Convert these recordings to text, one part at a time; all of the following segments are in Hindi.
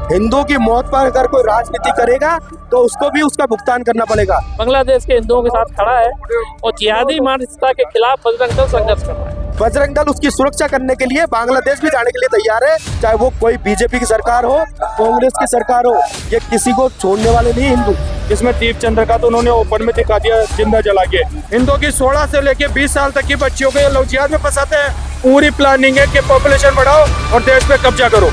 हिंदुओं की मौत पर अगर कोई राजनीति करेगा तो उसको भी उसका भुगतान करना पड़ेगा। बांग्लादेश के हिंदुओं के साथ खड़ा है और जिहादी मानसिकता के खिलाफ बजरंग दल संघर्ष कर रहा है। बजरंग दल उसकी सुरक्षा करने के लिए बांग्लादेश भी जाने के लिए तैयार है, चाहे वो कोई बीजेपी की सरकार हो, कांग्रेस की सरकार हो, ये किसी को छोड़ने वाले नहीं हिंदू। इसमें दीप चंद्र का तो उन्होंने ओपन में दिखा दिया जिंदा जला के। हिंदुओं की 16 से लेके 20 साल तक की बच्चियों को ये लोग जिहाद में फंसाते हैं। पूरी प्लानिंग है कि पॉपुलेशन बढ़ाओ और देश पे कब्जा करो।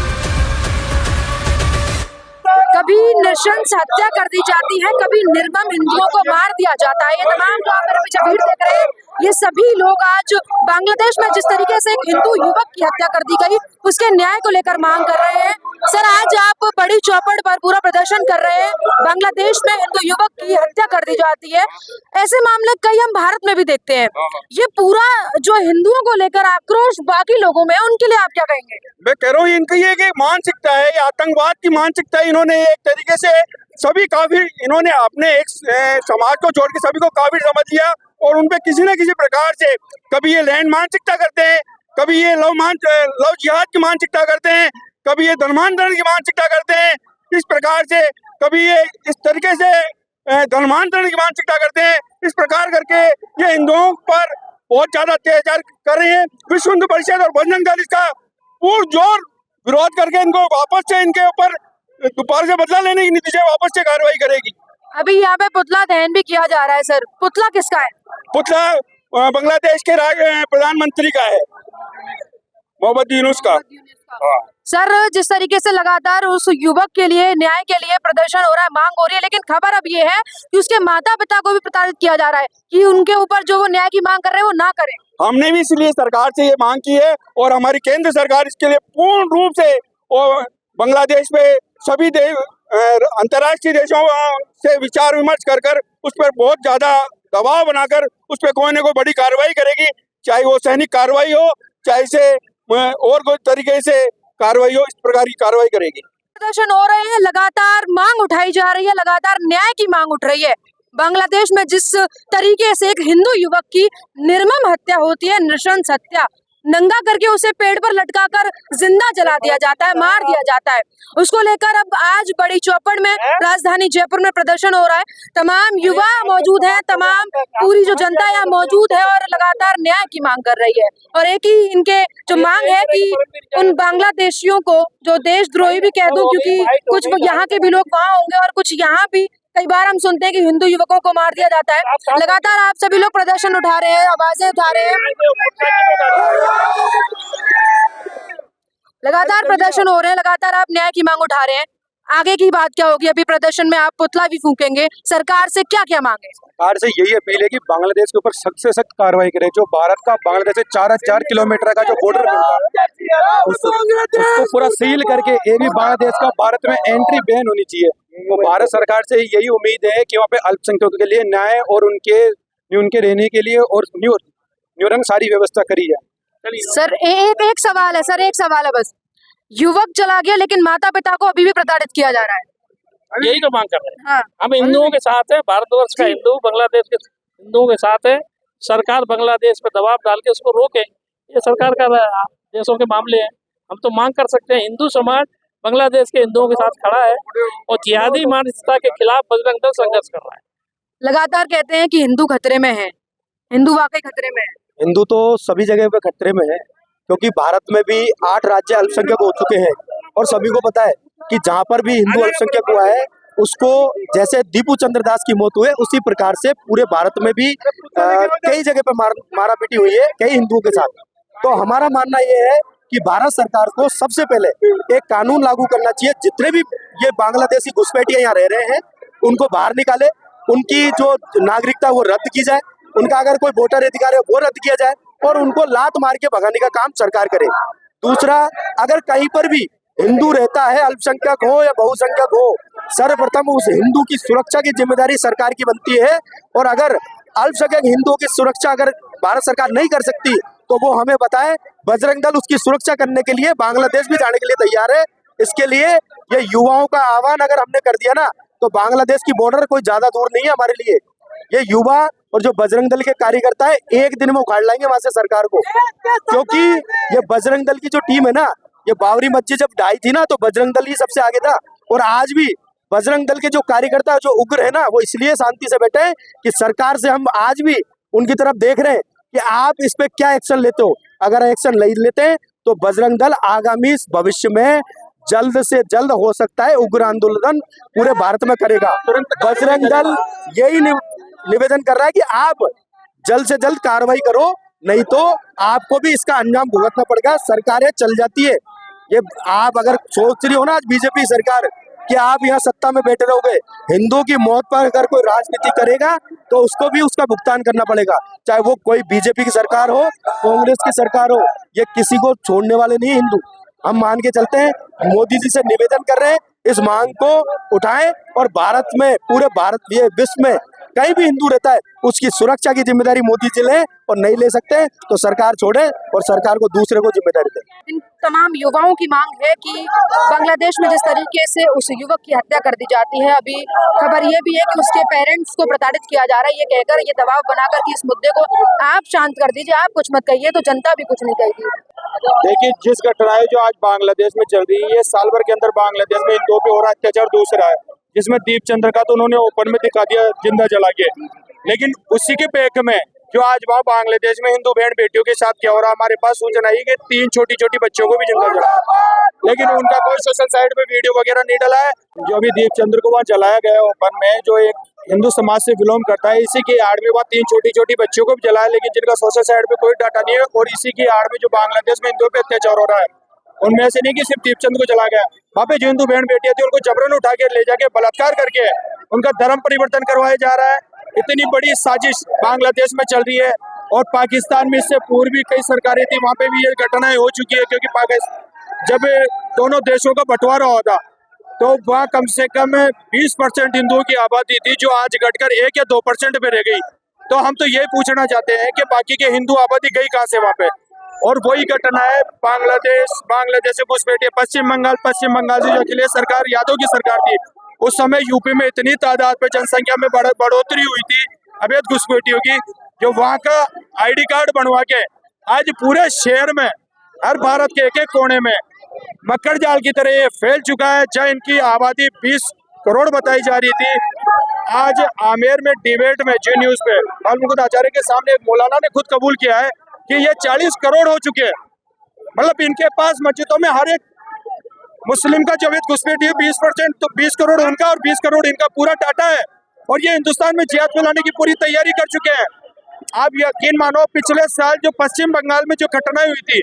कभी नृशंस हत्या कर दी जाती है, कभी निर्मम हिंदुओं को मार दिया जाता है। ये तमाम जो आप मेरे पीछे भीड़ देख रहे हैं, ये सभी लोग आज बांग्लादेश में जिस तरीके से एक हिंदू युवक की हत्या कर दी गई, उसके न्याय को लेकर मांग कर रहे हैं। सर, आज आप बड़ी चौपड़ पर पूरा प्रदर्शन कर रहे हैं, बांग्लादेश में हिंदू युवक की हत्या कर दी जाती है। ऐसे मामले कई हम भारत में भी देखते हैं। ये पूरा जो हिंदुओं को लेकर आक्रोश बाकी लोगों में, उनके लिए आप क्या कहेंगे? मैं कह रहा हूँ इनकी ये एक मानसिकता है, ये आतंकवाद की मानसिकता है। इन्होंने एक तरीके से सभी काफिर, इन्होंने अपने एक समाज को छोड़ के सभी को काफिर समझ लिया और उनपे किसी न किसी प्रकार से कभी ये लैंड मानसिकता करते हैं, कभी ये लव जिहाद की मानसिकता करते हैं, कभी ये धर्मांतरण की मानसिकता करते हैं। इस प्रकार से कभी ये इस तरीके से धर्मांतरण की मानसिकता करते हैं। इस प्रकार करके ये हिंदुओं पर बहुत ज्यादा अत्याचार कर रहे हैं। विश्व हिंदू परिषद और बजरंग दल इसका पुरजोर विरोध करके इनको वापस से इनके ऊपर दोबारा से बदला लेने की नीति से वापस से कार्रवाई करेगी। अभी यहाँ पे पुतला दहन भी किया जा रहा है। सर, पुतला किसका है? पुतला बांग्लादेश के प्रधानमंत्री का है, मोहम्मद यूनुस का। सर, जिस तरीके से लगातार उस युवक के लिए, न्याय के लिए प्रदर्शन हो रहा है, मांग हो रही है, लेकिन खबर अब ये है कि उसके माता पिता को भी प्रताड़ित किया जा रहा है कि उनके ऊपर जो वो न्याय की मांग कर रहे हैं वो ना करें। हमने भी इसलिए सरकार से ये मांग की है और हमारी केंद्र सरकार इसके लिए पूर्ण रूप से और बांग्लादेश पे सभी अंतर्राष्ट्रीय देशों से विचार विमर्श कर उस पर बहुत ज्यादा दबाव बनाकर उस पर कोई न कोई बड़ी कार्रवाई करेगी, चाहे वो सैनिक कार्रवाई हो, चाहे से और कोई तरीके से कार्रवाई हो, इस प्रकार की कार्रवाई करेगी। प्रदर्शन हो रहे हैं, लगातार मांग उठाई जा रही है, लगातार न्याय की मांग उठ रही है। बांग्लादेश में जिस तरीके से एक हिंदू युवक की निर्मम हत्या होती है, नृशंस हत्या, नंगा करके उसे पेड़ पर लटकाकर जिंदा जला दिया जाता है, मार दिया जाता है, उसको लेकर अब आज बड़ी चौपड़ में राजधानी जयपुर में प्रदर्शन हो रहा है। तमाम युवा मौजूद हैं, तमाम पूरी जो जनता यहाँ मौजूद है और लगातार न्याय की मांग कर रही है। और एक ही इनके जो मांग है कि उन बांग्लादेशियों को जो देशद्रोही भी कह दूं, क्योंकि कुछ यहाँ के भी लोग वहाँ होंगे और कुछ यहाँ भी कई बार हम सुनते हैं कि हिंदू युवकों को मार दिया जाता है। लगातार आप सभी लोग प्रदर्शन उठा रहे हैं, आवाजें उठा रहे हैं, लगातार प्रदर्शन हो रहे हैं, लगातार आप न्याय की मांग उठा रहे हैं। आगे की बात क्या होगी? अभी प्रदर्शन में आप पुतला भी फूकेंगे, सरकार से क्या क्या मांगे? सरकार से यही अपील है कि बांग्लादेश के ऊपर सख्त से सख्त कार्रवाई करे। जो भारत का बांग्लादेश से 4000 किलोमीटर का जो बॉर्डर मिलता है उसको पूरा सील करके एक भी बांग्लादेश का भारत में एंट्री बैन होनी चाहिए। तो भारत सरकार से यही उम्मीद है कि वहाँ पे अल्पसंख्यकों के लिए न्याय और उनके रहने के लिए और न्यूरंग सारी व्यवस्था करी है। सर, एक सवाल है सर, एक सवाल है बस। युवक चला गया लेकिन माता पिता को अभी भी प्रताड़ित किया जा रहा है। यही तो मांग कर रहे हैं। हाँ। हम हिंदुओं के साथ है, भारतवर्ष का हिंदू बांग्लादेश के हिंदुओं के साथ है। सरकार बांग्लादेश पे दबाव डाल के उसको रोके, ये सरकार का देशों के मामले हैं। हम तो मांग कर सकते हैं, हिंदू समाज बांग्लादेश के हिंदुओं के साथ खड़ा है और जिहादी मानसिकता के खिलाफ बजरंग दल संघर्ष कर रहा है। लगातार कहते हैं कि हिंदू खतरे में है, हिंदू वाकई खतरे में है। हिंदू तो सभी जगह पे खतरे में है, क्योंकि भारत में भी 8 राज्य अल्पसंख्यक हो चुके हैं और सभी को पता है कि जहाँ पर भी हिंदू अल्पसंख्यक हुआ है उसको, जैसे दीपू चंद्र दास की मौत हुई है, उसी प्रकार से पूरे भारत में भी कई जगह पर मारा पीटी हुई है कई हिंदुओं के साथ। तो हमारा मानना ये है कि भारत सरकार को सबसे पहले एक कानून लागू करना चाहिए। जितने भी ये बांग्लादेशी घुसपैठिया यहाँ रह रहे हैं उनको बाहर निकाले, उनकी जो नागरिकता वो रद्द की जाए, उनका अगर कोई वोटर अधिकार है वो रद्द किया जाए और उनको लात मार के भगाने का काम सरकार करे। दूसरा, अगर कहीं पर भी हिंदू रहता है, अल्पसंख्यक हो या बहुसंख्यक हो, सर्वप्रथम उस हिंदू की सुरक्षा की जिम्मेदारी सरकार की बनती है। और अगर अल्पसंख्यक हिंदुओं की सुरक्षा अगर भारत सरकार नहीं कर सकती तो वो हमें बताए, बजरंग दल उसकी सुरक्षा करने के लिए बांग्लादेश भी जाने के लिए तैयार है। इसके लिए ये युवाओं का आह्वान अगर हमने कर दिया ना, तो बांग्लादेश की बॉर्डर कोई ज्यादा दूर नहीं है हमारे लिए। ये युवा और जो बजरंग दल के कार्यकर्ता है एक दिन में उखाड़ लाएंगे वहां से सरकार को, क्योंकि ये बजरंग दल की जो टीम है ना, ये बाबरी मस्जिद जब ढाई थी ना तो बजरंग दल ही सबसे आगे था। और आज भी बजरंग दल के जो कार्यकर्ता जो उग्र है ना, वो इसलिए शांति से बैठे हैं कि सरकार से हम आज भी उनकी तरफ देख रहे हैं कि आप इस पे क्या एक्शन लेते हो। अगर एक्शन नहीं लेते हैं तो बजरंग दल आगामी भविष्य में जल्द से जल्द हो सकता है उग्र आंदोलन पूरे भारत में करेगा। बजरंग दल यही निवेदन कर रहा है कि आप जल्द से जल्द कार्रवाई करो, नहीं तो आपको भी इसका अंजाम भुगतना पड़ेगा। सरकारें चल जाती है, ये आप अगर सोच रही हो ना आज बीजेपी सरकार कि आप यहाँ सत्ता में बैठे रहोगे, हिंदुओं की मौत पर अगर कोई राजनीति करेगा तो उसको भी उसका भुगतान करना पड़ेगा, चाहे वो कोई बीजेपी की सरकार हो, कांग्रेस की सरकार हो। ये किसी को छोड़ने वाले नहीं हिंदू। हम मान के चलते हैं, मोदी जी से निवेदन कर रहे हैं इस मांग को उठाएं और भारत में, पूरे भारत, ये विश्व में कहीं भी हिंदू रहता है उसकी सुरक्षा की जिम्मेदारी मोदी जी लें, और नहीं ले सकते तो सरकार छोड़े और सरकार को दूसरे को जिम्मेदारी दे। इन तमाम युवाओं की मांग है कि बांग्लादेश में जिस तरीके से उस युवक की हत्या कर दी जाती है, अभी खबर ये भी है कि उसके पेरेंट्स को प्रताड़ित किया जा रहा है, ये कहकर, ये दबाव बनाकर कि इस मुद्दे को आप शांत कर दीजिए, आप कुछ मत कहिए, तो जनता भी कुछ नहीं कहेगी। देखिए, जिस घटनाएं जो आज बांग्लादेश में चल रही है, ये साल भर के अंदर बांग्लादेश में हिंदुओं पे हो रहा अत्याचार दूसरा है, जिसमें दीपचंद्र का तो उन्होंने ओपन में दिखा दिया जिंदा जला के, लेकिन उसी के पैक में जो आज वहाँ बांग्लादेश में हिंदू बहन बेटियों के साथ क्या हो रहा, हमारे पास सूचना आई कि 3 छोटी छोटी बच्चों को भी जिंदा जला, लेकिन उनका कोई सोशल साइट पे वीडियो वगैरह नहीं डला है। जो अभी दीपचंद्र को वहाँ जलाया गया ओपन में, जो एक हिंदू समाज से विलोम करता है, इसी की आड़ में वहाँ 3 छोटी छोटी बच्चों को भी जलाया, लेकिन जिनका सोशल साइट पे कोई डाटा नहीं है, और इसी की आड़ में जो बांग्लादेश में हिंदुओं पे अत्याचार हो रहा है, उनमें ऐसे नहीं कि सिर्फ दीपचंद को जला गया, वहाँ पे जो हिंदू बहन बेटियां थी उनको जबरन उठा के ले जाके बलात्कार करके उनका धर्म परिवर्तन करवाया जा रहा है। इतनी बड़ी साजिश बांग्लादेश में चल रही है, और पाकिस्तान में इससे पूर्व भी कई सरकारें थी, वहाँ पे भी ये घटनाएं हो चुकी है, क्योंकि पाकिस्तान जब दोनों देशों का बंटवारा होता तो वहाँ कम से कम 20% हिंदुओं की आबादी थी, जो आज घटकर 1 या 2% पे रह गई। तो हम तो यही पूछना चाहते हैं कि बाकी के हिंदू आबादी गई कहाँ से वहाँ पे, और वही घटना है बांग्लादेश से घुसपैठी। पश्चिम बंगाल से जो अखिलेश सरकार, यादव की सरकार थी, उस समय यूपी में इतनी तादाद पे जनसंख्या में बढ़ोतरी हुई थी अवैध घुसपैठियों की, जो वहाँ का ID कार्ड बनवा के आज पूरे शहर में, हर भारत के एक एक कोने में मक्खर जाल की तरह ये फैल चुका है। जहाँ इनकी आबादी 20 करोड़ बताई जा रही थी, आज आमेर में डिबेट में जी न्यूज पे बालमुकुंद आचार्य के सामने एक मौलाना ने खुद कबूल किया है कि ये 40 करोड़ हो चुके हैं। मतलब इनके पास मस्जिदों में हर एक मुस्लिम का जो घुसपैठी है 20%, तो 20 करोड़ उनका और 20 करोड़ इनका पूरा डाटा है, और ये हिंदुस्तान में जिहाद फैलाने की पूरी तैयारी कर चुके हैं। आप यकीन मानो, पिछले साल जो पश्चिम बंगाल में जो घटनाएं हुई थी,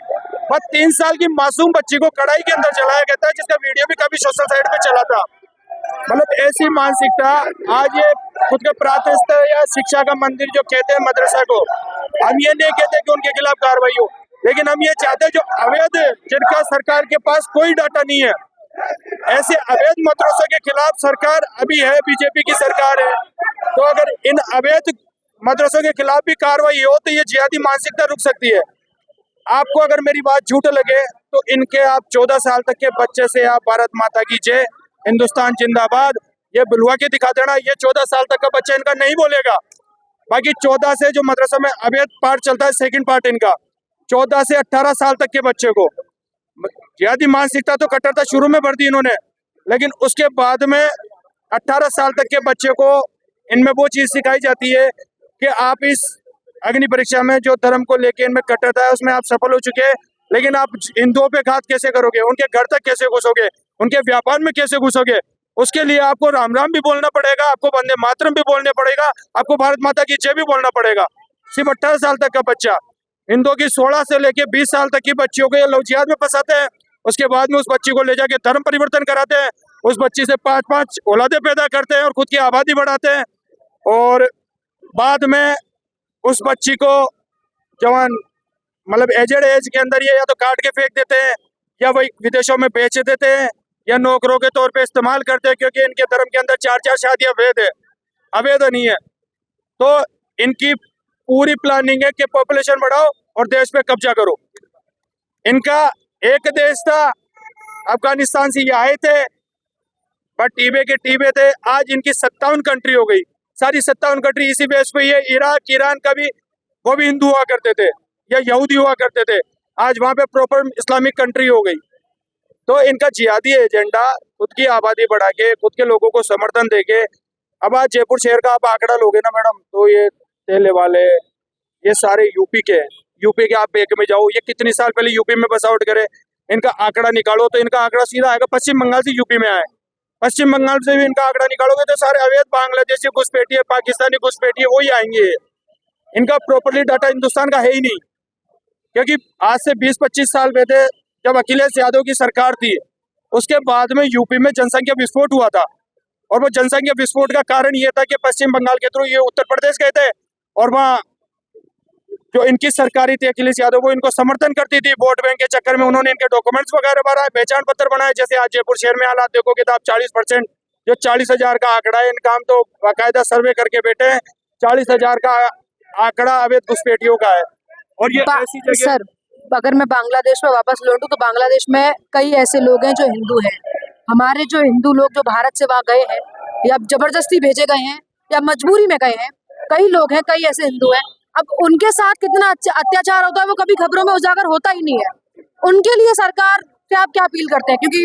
वह 3 साल की मासूम बच्ची को कड़ाई के अंदर जलाया गया था, जिसका वीडियो भी कभी सोशल साइट पे चला था। मतलब ऐसी मानसिकता आज ये खुद के प्रातः स्तर या शिक्षा का मंदिर जो कहते हैं मदरसा को, हम ये नहीं कहते कि उनके खिलाफ कार्रवाई हो, लेकिन हम ये चाहते हैं जो अवैध, जिनका सरकार के पास कोई डाटा नहीं है, ऐसे अवैध मदरसों के खिलाफ सरकार अभी है, बीजेपी की सरकार है, तो अगर इन अवैध मदरसों के खिलाफ भी कार्रवाई हो तो ये जिहादी मानसिकता रुक सकती है। आपको अगर मेरी बात झूठ लगे तो इनके आप 14 साल तक के बच्चे से आप भारत माता की जय, हिंदुस्तान जिंदाबाद ये बुलवा के दिखा देना, ये 14 साल तक का बच्चा इनका नहीं बोलेगा। बाकी 14 से जो मदरसा में अवैध पार्ट चलता है, सेकंड पार्ट इनका 14 से 18 साल तक के बच्चे को जिहादी मानसिकता तो कट्टरता शुरू में भर दी इन्होंने, लेकिन उसके बाद में 18 साल तक के बच्चे को इनमें वो चीज सिखाई जाती है कि आप इस अग्नि परीक्षा में जो धर्म को लेके इनमें कट्टरता है उसमें आप सफल हो चुके हैं, लेकिन आप हिंदुओं पे घात कैसे करोगे, उनके घर तक कैसे घुसोगे, उनके व्यापार में कैसे घुसोगे। उसके लिए आपको राम राम भी बोलना पड़ेगा, आपको वंदे मातरम भी बोलने पड़ेगा, आपको भारत माता की जय भी बोलना पड़ेगा। सिर्फ 18 साल तक का बच्चा, हिंदुओं की 16 से लेके 20 साल तक की बच्चियों को ये लोग जिहाद में फंसाते हैं, उसके बाद में उस बच्ची को ले जाके धर्म परिवर्तन कराते हैं, उस बच्ची से 5-5 औलादे पैदा करते हैं और खुद की आबादी बढ़ाते हैं, और बाद में उस बच्ची को जवान मतलब एजेड एज के अंदर ये या तो काट के फेंक देते हैं, या वही विदेशों में बेच देते हैं, या नौकरों के तौर पे इस्तेमाल करते हैं, क्योंकि इनके धर्म के अंदर 4-4 शादियां वैध है, अवैध नहीं है। तो इनकी पूरी प्लानिंग है कि पॉपुलेशन बढ़ाओ और देश पे कब्जा करो। इनका एक देश था, अफगानिस्तान से ये आए थे, पर टीबे के टीबे थे, आज इनकी 57 कंट्री हो गई, सारी 57 कंट्री इसी बेस पे है। इराक ईरान का भी, वो भी हिंदू हुआ करते थे या यहूदी हुआ करते थे, आज वहाँ पे प्रॉपर इस्लामिक कंट्री हो गई। तो इनका जिहादी एजेंडा खुद की आबादी बढ़ा के, खुद के लोगों को समर्थन देके, अब आज जयपुर शहर का आप आंकड़ा लोगे ना मैडम, तो ये तेले वाले, ये सारे यूपी के हैं। यूपी के आप बैंक में जाओ, ये कितने साल पहले यूपी में बसावट करे, इनका आंकड़ा निकालो तो इनका आंकड़ा सीधा आएगा पश्चिम बंगाल से यूपी में आए। पश्चिम बंगाल से भी इनका आंकड़ा निकालोगे तो सारे अवैध बांग्लादेशी घुसपैठिए, पाकिस्तानी घुसपैठिए वही आएंगे। इनका प्रॉपरली डाटा हिंदुस्तान का है ही नहीं, क्योंकि आज से 20-25 साल पहले जब अखिलेश यादव की सरकार थी, उसके बाद में यूपी में जनसंख्या विस्फोट हुआ था, और वो जनसंख्या विस्फोट का कारण ये था कि पश्चिम बंगाल के थ्रू ये उत्तर प्रदेश गए थे, और वहाँ जो इनकी सरकारी थी अखिलेश यादव, वो इनको समर्थन करती थी। वोट बैंक के चक्कर में उन्होंने इनके डॉक्यूमेंट्स वगैरह बनाए, पहचान पत्र बनाए। जैसे आज जयपुर शहर में हालात देखोगे तो आप 40%, जो 40,000 का आंकड़ा है, इनका हम तो बाकायदा सर्वे करके बैठे हैं, 40,000 का आंकड़ा अवैध घुसपैठियों का है। और ये ऐसी जगह, सर अगर मैं बांग्लादेश में वापस लौटूं तो बांग्लादेश में कई ऐसे लोग हैं जो हिंदू हैं। हमारे जो हिंदू लोग जो भारत से वहाँ गए हैं, या जबरदस्ती भेजे गए हैं या मजबूरी में गए हैं, कई लोग हैं, कई ऐसे हिंदू हैं। अब उनके साथ कितना अत्याचार होता है वो कभी खबरों में उजागर होता ही नहीं है। उनके लिए सरकार से आप क्या अपील करते हैं? क्योंकि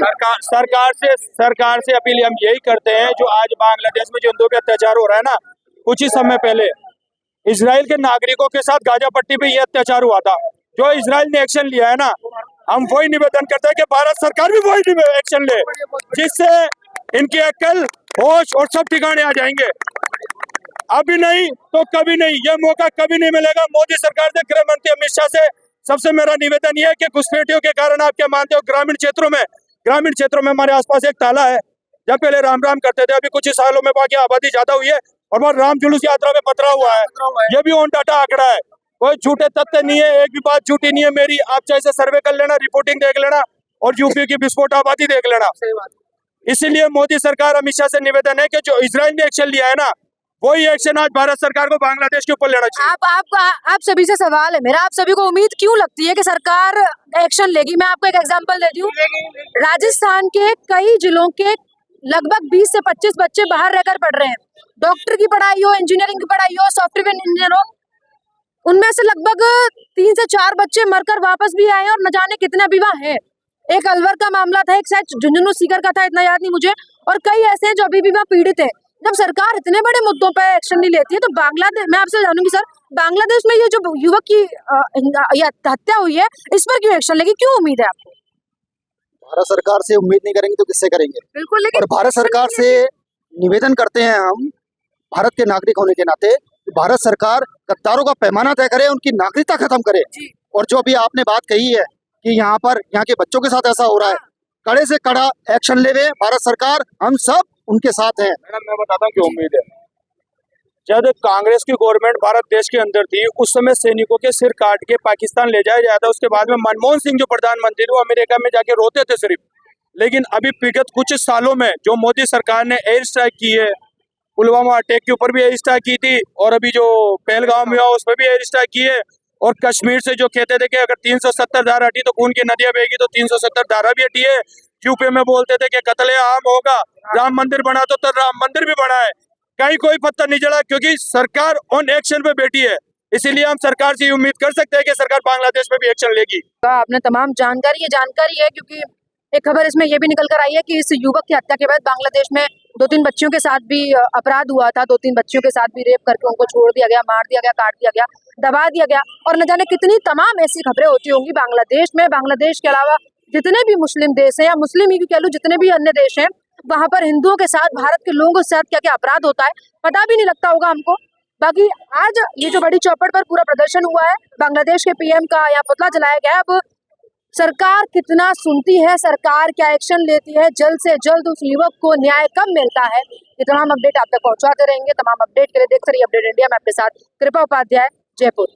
सरकार से अपील हम यही करते हैं, जो आज बांग्लादेश में जो हिंदुओं पे अत्याचार हो रहा है ना, कुछ ही समय पहले इजराइल के नागरिकों के साथ गाजा पट्टी पे ये अत्याचार हुआ था। जो इजराइल ने एक्शन लिया है ना, हम वही निवेदन करते हैं कि भारत सरकार भी वही एक्शन ले, जिससे इनकी अक्ल, होश और सब ठिकाने आ जाएंगे। अभी नहीं तो कभी नहीं, ये मौका कभी नहीं मिलेगा। मोदी सरकार से, गृह मंत्री अमित शाह से सबसे मेरा निवेदन ये है कि घुसपैठियों के कारण आप क्या मानते हो, ग्रामीण क्षेत्रों में हमारे आसपास एक ताला है, जब पहले राम राम करते थे, अभी कुछ ही सालों में बाकी आबादी ज्यादा हुई है, और वहाँ राम जुलूस यात्रा में पथरा हुआ है। ये भी ऑन डाटा आंकड़ा है, कोई झूठे तथ्य नहीं है, एक भी बात झूठी नहीं है मेरी। आप चाहे से सर्वे कर लेना, रिपोर्टिंग देख लेना, और यूपी की विस्फोट आबादी देख लेना। इसीलिए मोदी सरकार, अमित शाह से निवेदन है कि जो इजराइल ने एक्शन लिया है ना, वही एक्शन आज भारत सरकार को बांग्लादेश के ऊपर लेना चाहिए। आप सभी से सवाल है मेरा, आप सभी को उम्मीद क्यों लगती है कि सरकार एक्शन लेगी? मैं आपको एक एग्जांपल देती हूँ। राजस्थान के कई जिलों के लगभग 20 से 25 बच्चे बाहर रहकर पढ़ रहे हैं। डॉक्टर की पढ़ाई हो, इंजीनियरिंग की पढ़ाई हो, सॉफ्टवेयर इंजीनियर हो, उनमें से लगभग 3 से 4 बच्चे मरकर वापस भी आए, और न जाने कितने विवाह हैं। एक अलवर का मामला था, एक शायद झुंझुनू सीकर का था, इतना याद नहीं मुझे, और कई ऐसे हैं जो अभी भी वहाँ पीड़ित है। जब सरकार इतने बड़े मुद्दों पर एक्शन नहीं लेती है तो बांग्लादेश, मैं आपसे जानूंगी सर, बांग्लादेश में ये जो युवक की हत्या हुई है, इस पर क्यों एक्शन लेगी? क्यों उम्मीद है आपको? भारत सरकार से उम्मीद नहीं करेंगे तो किससे करेंगे? बिल्कुल, लेकिन और भारत सरकार से निवेदन करते हैं हम, भारत के नागरिक होने के नाते, कि भारत सरकार गद्दारों का पैमाना तय करे, उनकी नागरिकता खत्म करे। और जो अभी आपने बात कही है कि यहाँ के बच्चों के साथ ऐसा हो रहा है, कड़े से कड़ा एक्शन लेवे भारत सरकार, हम सब उनके साथ हैं। मैडम मैं बताता हूँ क्यों उम्मीद है। जब कांग्रेस की गवर्नमेंट भारत देश के अंदर थी, उस समय सैनिकों के सिर काट के पाकिस्तान ले जाया जाता। उसके बाद में मनमोहन सिंह जो प्रधानमंत्री थे, वो अमेरिका में जाके रोते थे सिर्फ। लेकिन अभी विगत कुछ सालों में जो मोदी सरकार ने एयर स्ट्राइक की है, पुलवामा अटैक के ऊपर भी एयर स्ट्राइक की थी, और अभी जो पहलगाम में हुआ उस पर भी एयर स्ट्राइक की है, और कश्मीर से जो कहते थे कि अगर 370 धारा हटी तो खून की नदियां बहेगी, तो 370 धारा भी हटी है। यूपी में बोलते थे कि कत्ले-आम होगा, राम मंदिर बना तो राम मंदिर भी बना है, कहीं कोई पत्थर नहीं जला, क्योंकि सरकार ऑन एक्शन पे बैठी है। इसीलिए हम सरकार से उम्मीद कर सकते हैं कि सरकार बांग्लादेश में भी एक्शन लेगी। आपने तमाम जानकारी है, क्योंकि एक खबर इसमें यह भी निकल कर आई है कि इस युवक की हत्या के बाद बांग्लादेश में 2-3 बच्चियों के साथ भी अपराध हुआ था। 2-3 बच्चियों के साथ भी रेप करके उनको छोड़ दिया गया, मार दिया गया, काट दिया गया, दबा दिया गया, और न जाने कितनी तमाम ऐसी खबरें होती होंगी बांग्लादेश में। बांग्लादेश के अलावा जितने भी मुस्लिम देश हैं, या मुस्लिम ही कह लूं, जितने भी अन्य देश हैं, वहां पर हिंदुओं के साथ, भारत के लोगों के साथ क्या क्या अपराध होता है पता भी नहीं लगता होगा हमको। बाकी आज ये जो बड़ी चौपट पर पूरा प्रदर्शन हुआ है, बांग्लादेश के पीएम का यहाँ पुतला जलाया गया। अब सरकार कितना सुनती है, सरकार क्या एक्शन लेती है, जल्द से जल्द उस युवक को न्याय कब मिलता है, ये तमाम अपडेट आप तक पहुंचाते रहेंगे। तमाम अपडेट के लिए देखते रहिए अपडेट इंडिया। मैं आपके साथ कृपा उपाध्याय, जयपुर।